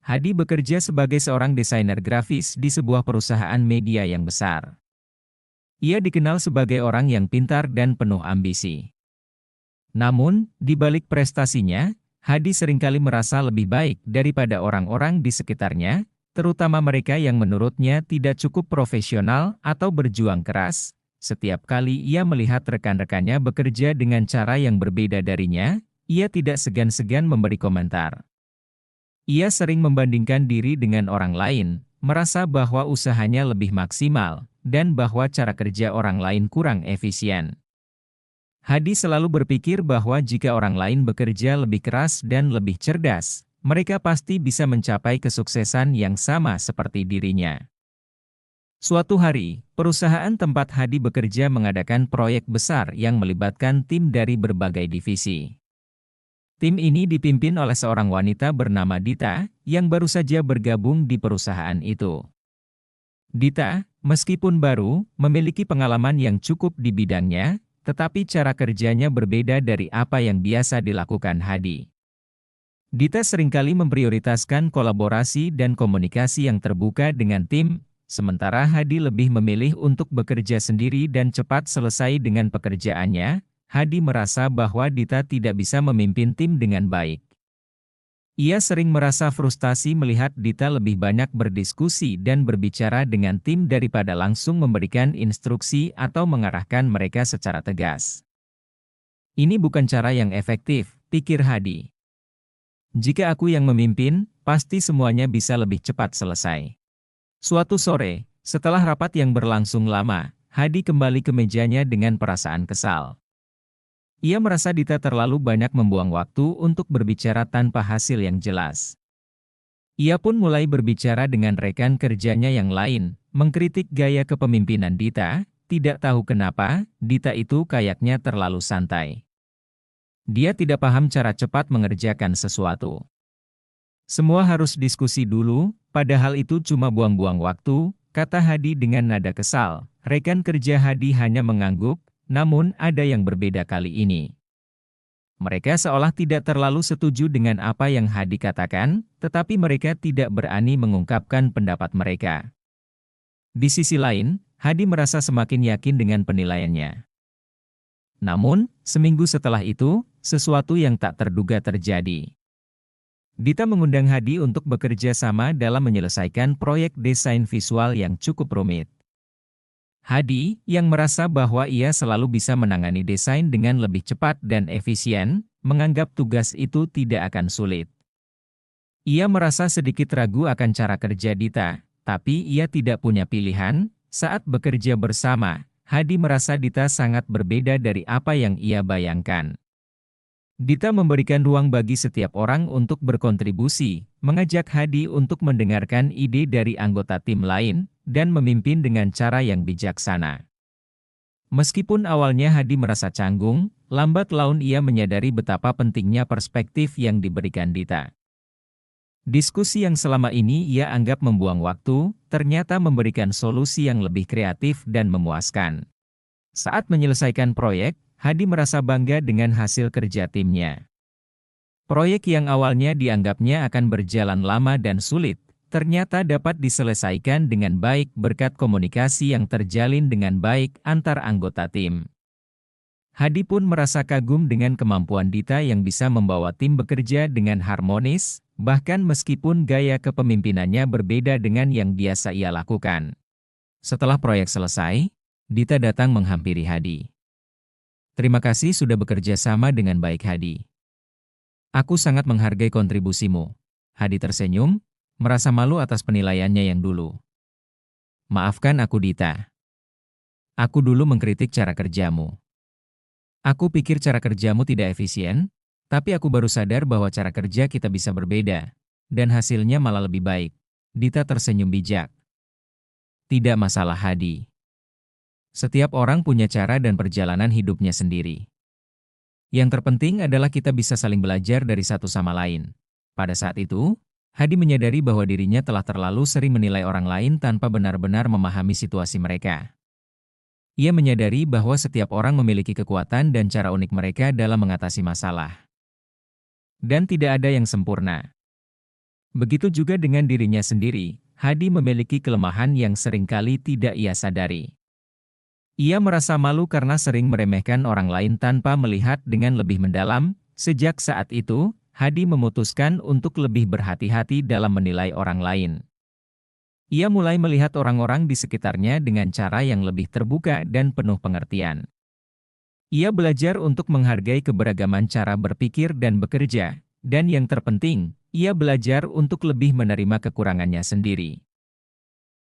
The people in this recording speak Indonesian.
Hadi bekerja sebagai seorang desainer grafis di sebuah perusahaan media yang besar. Ia dikenal sebagai orang yang pintar dan penuh ambisi. Namun, di balik prestasinya, Hadi seringkali merasa lebih baik daripada orang-orang di sekitarnya, terutama mereka yang menurutnya tidak cukup profesional atau berjuang keras. Setiap kali ia melihat rekan-rekannya bekerja dengan cara yang berbeda darinya, ia tidak segan-segan memberi komentar. Ia sering membandingkan diri dengan orang lain, merasa bahwa usahanya lebih maksimal, dan bahwa cara kerja orang lain kurang efisien. Hadi selalu berpikir bahwa jika orang lain bekerja lebih keras dan lebih cerdas, mereka pasti bisa mencapai kesuksesan yang sama seperti dirinya. Suatu hari, perusahaan tempat Hadi bekerja mengadakan proyek besar yang melibatkan tim dari berbagai divisi. Tim ini dipimpin oleh seorang wanita bernama Dita, yang baru saja bergabung di perusahaan itu. Dita, meskipun baru, memiliki pengalaman yang cukup di bidangnya, tetapi cara kerjanya berbeda dari apa yang biasa dilakukan Hadi. Dita seringkali memprioritaskan kolaborasi dan komunikasi yang terbuka dengan tim, sementara Hadi lebih memilih untuk bekerja sendiri dan cepat selesai dengan pekerjaannya. Hadi merasa bahwa Dita tidak bisa memimpin tim dengan baik. Ia sering merasa frustasi melihat Dita lebih banyak berdiskusi dan berbicara dengan tim daripada langsung memberikan instruksi atau mengarahkan mereka secara tegas. Ini bukan cara yang efektif, pikir Hadi. Jika aku yang memimpin, pasti semuanya bisa lebih cepat selesai. Suatu sore, setelah rapat yang berlangsung lama, Hadi kembali ke mejanya dengan perasaan kesal. Ia merasa Dita terlalu banyak membuang waktu untuk berbicara tanpa hasil yang jelas. Ia pun mulai berbicara dengan rekan kerjanya yang lain, mengkritik gaya kepemimpinan Dita. Tidak tahu kenapa, Dita itu kayaknya terlalu santai. Dia tidak paham cara cepat mengerjakan sesuatu. Semua harus diskusi dulu, padahal itu cuma buang-buang waktu, kata Hadi dengan nada kesal. Rekan kerja Hadi hanya mengangguk. Namun, ada yang berbeda kali ini. Mereka seolah tidak terlalu setuju dengan apa yang Hadi katakan, tetapi mereka tidak berani mengungkapkan pendapat mereka. Di sisi lain, Hadi merasa semakin yakin dengan penilaiannya. Namun, seminggu setelah itu, sesuatu yang tak terduga terjadi. Dita mengundang Hadi untuk bekerja sama dalam menyelesaikan proyek desain visual yang cukup rumit. Hadi, yang merasa bahwa ia selalu bisa menangani desain dengan lebih cepat dan efisien, menganggap tugas itu tidak akan sulit. Ia merasa sedikit ragu akan cara kerja Dita, tapi ia tidak punya pilihan. Saat bekerja bersama, Hadi merasa Dita sangat berbeda dari apa yang ia bayangkan. Dita memberikan ruang bagi setiap orang untuk berkontribusi, mengajak Hadi untuk mendengarkan ide dari anggota tim lain, dan memimpin dengan cara yang bijaksana. Meskipun awalnya Hadi merasa canggung, lambat laun ia menyadari betapa pentingnya perspektif yang diberikan Dita. Diskusi yang selama ini ia anggap membuang waktu, ternyata memberikan solusi yang lebih kreatif dan memuaskan. Saat menyelesaikan proyek, Hadi merasa bangga dengan hasil kerja timnya. Proyek yang awalnya dianggapnya akan berjalan lama dan sulit, ternyata dapat diselesaikan dengan baik berkat komunikasi yang terjalin dengan baik antar anggota tim. Hadi pun merasa kagum dengan kemampuan Dita yang bisa membawa tim bekerja dengan harmonis, bahkan meskipun gaya kepemimpinannya berbeda dengan yang biasa ia lakukan. Setelah proyek selesai, Dita datang menghampiri Hadi. Terima kasih sudah bekerja sama dengan baik Hadi. Aku sangat menghargai kontribusimu. Hadi tersenyum, merasa malu atas penilaiannya yang dulu. Maafkan aku Dita. Aku dulu mengkritik cara kerjamu. Aku pikir cara kerjamu tidak efisien, tapi aku baru sadar bahwa cara kerja kita bisa berbeda, dan hasilnya malah lebih baik. Dita tersenyum bijak. Tidak masalah Hadi. Setiap orang punya cara dan perjalanan hidupnya sendiri. Yang terpenting adalah kita bisa saling belajar dari satu sama lain. Pada saat itu, Hadi menyadari bahwa dirinya telah terlalu sering menilai orang lain tanpa benar-benar memahami situasi mereka. Ia menyadari bahwa setiap orang memiliki kekuatan dan cara unik mereka dalam mengatasi masalah. Dan tidak ada yang sempurna. Begitu juga dengan dirinya sendiri, Hadi memiliki kelemahan yang seringkali tidak ia sadari. Ia merasa malu karena sering meremehkan orang lain tanpa melihat dengan lebih mendalam. Sejak saat itu, Hadi memutuskan untuk lebih berhati-hati dalam menilai orang lain. Ia mulai melihat orang-orang di sekitarnya dengan cara yang lebih terbuka dan penuh pengertian. Ia belajar untuk menghargai keberagaman cara berpikir dan bekerja, dan yang terpenting, ia belajar untuk lebih menerima kekurangannya sendiri.